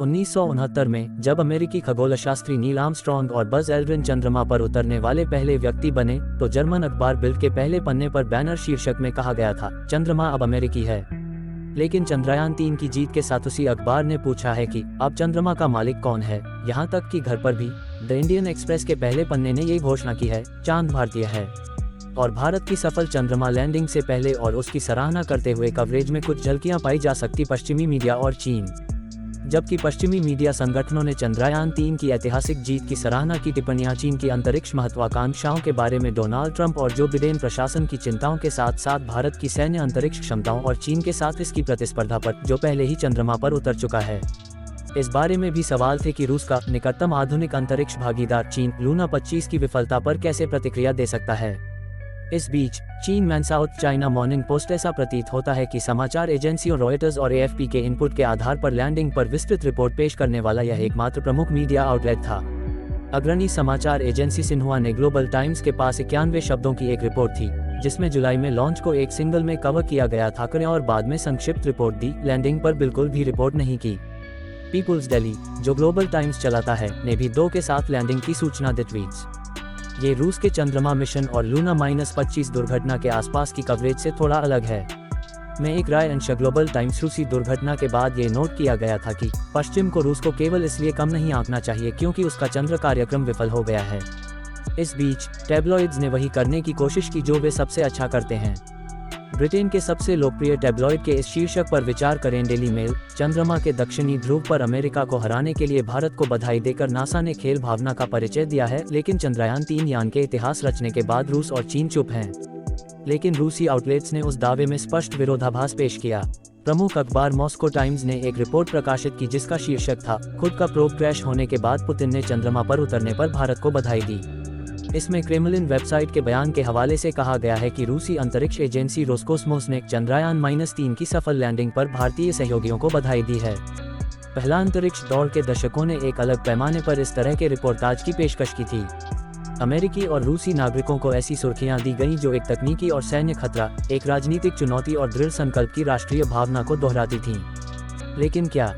1969 में जब अमेरिकी खगोलशास्त्री नील आर्मस्ट्रॉन्ग और बज एल्ड्रिन चंद्रमा पर उतरने वाले पहले व्यक्ति बने तो जर्मन अखबार बिल्ड के पहले पन्ने पर बैनर शीर्षक में कहा गया था, चंद्रमा अब अमेरिकी है। लेकिन चंद्रयान 3 की जीत के साथ उसी अखबार ने पूछा है कि अब चंद्रमा का मालिक कौन है। यहाँ तक कि घर पर भी द इंडियन एक्सप्रेस के पहले पन्ने ने ये घोषणा की है, चांद भारतीय है। और भारत की सफल चंद्रमा लैंडिंग से पहले और उसकी सराहना करते हुए कवरेज में कुछ झलकियां पाई जा सकती पश्चिमी मीडिया और चीन। जबकि पश्चिमी मीडिया संगठनों ने चंद्रयान 3 की ऐतिहासिक जीत की सराहना की टिप्पणियां चीन की अंतरिक्ष महत्वाकांक्षाओं के बारे में डोनाल्ड ट्रंप और जो बिडेन प्रशासन की चिंताओं के साथ साथ भारत की सैन्य अंतरिक्ष क्षमताओं और चीन के साथ इसकी प्रतिस्पर्धा पर, जो पहले ही चंद्रमा पर उतर चुका है। इस बारे में भी सवाल थे कि रूस का निकटतम आधुनिक अंतरिक्ष भागीदार चीन लूना 25 की विफलता पर कैसे प्रतिक्रिया दे सकता है। इस बीच चीन में साउथ चाइना मॉर्निंग पोस्ट ऐसा प्रतीत होता है कि समाचार एजेंसियों रॉयटर्स और एएफपी के इनपुट के आधार पर लैंडिंग पर विस्तृत रिपोर्ट पेश करने वाला यह एकमात्र प्रमुख मीडिया आउटलेट था। अग्रणी समाचार एजेंसी सिन्हुआ ने ग्लोबल टाइम्स के पास 91 शब्दों की एक रिपोर्ट थी, जिसमें जुलाई में लॉन्च को एक सिंगल में कवर किया गया था और बाद में संक्षिप्त रिपोर्ट दी, लैंडिंग पर बिल्कुल भी रिपोर्ट नहीं की। पीपुल्स डेली, जो ग्लोबल टाइम्स चलाता है, ने भी 2 के साथ लैंडिंग की सूचना दी ट्वीट्स। ये रूस के चंद्रमा मिशन और लूना -25 दुर्घटना के आसपास की कवरेज से थोड़ा अलग है। में एक राय अंश ग्लोबल टाइम्स रूसी दुर्घटना के बाद ये नोट किया गया था कि पश्चिम को रूस को केवल इसलिए कम नहीं आंकना चाहिए क्योंकि उसका चंद्र कार्यक्रम विफल हो गया है। इस बीच टैब्लॉइड्स ने वही करने की कोशिश की जो वे सबसे अच्छा करते हैं। ब्रिटेन के सबसे लोकप्रिय टैब्लॉइड के इस शीर्षक पर विचार करें, डेली मेल, चंद्रमा के दक्षिणी ध्रुव पर अमेरिका को हराने के लिए भारत को बधाई देकर नासा ने खेल भावना का परिचय दिया है, लेकिन चंद्रयान 3 यान के इतिहास रचने के बाद रूस और चीन चुप हैं। लेकिन रूसी आउटलेट्स ने उस दावे में स्पष्ट विरोधाभास पेश किया। प्रमुख अखबार मॉस्को टाइम्स ने एक रिपोर्ट प्रकाशित की जिसका शीर्षक था, खुद का प्रोब क्रैश होने के बाद पुतिन ने चंद्रमा पर उतरने पर भारत को बधाई दी। इसमें क्रेमलिन वेबसाइट के बयान के हवाले से कहा गया है कि रूसी अंतरिक्ष एजेंसी रोस्कोस्मोस ने चंद्रयान -3 की सफल लैंडिंग पर भारतीय सहयोगियों को बधाई दी है। पहला अंतरिक्ष दौड़ के दशकों ने एक अलग पैमाने पर इस तरह के रिपोर्टाज की पेशकश की थी। अमेरिकी और रूसी नागरिकों को ऐसी सुर्खियां दी गईं जो एक तकनीकी और सैन्य खतरा, एक राजनीतिक चुनौती और दृढ़ संकल्प की राष्ट्रीय भावना को दोहराती थीं। लेकिन क्या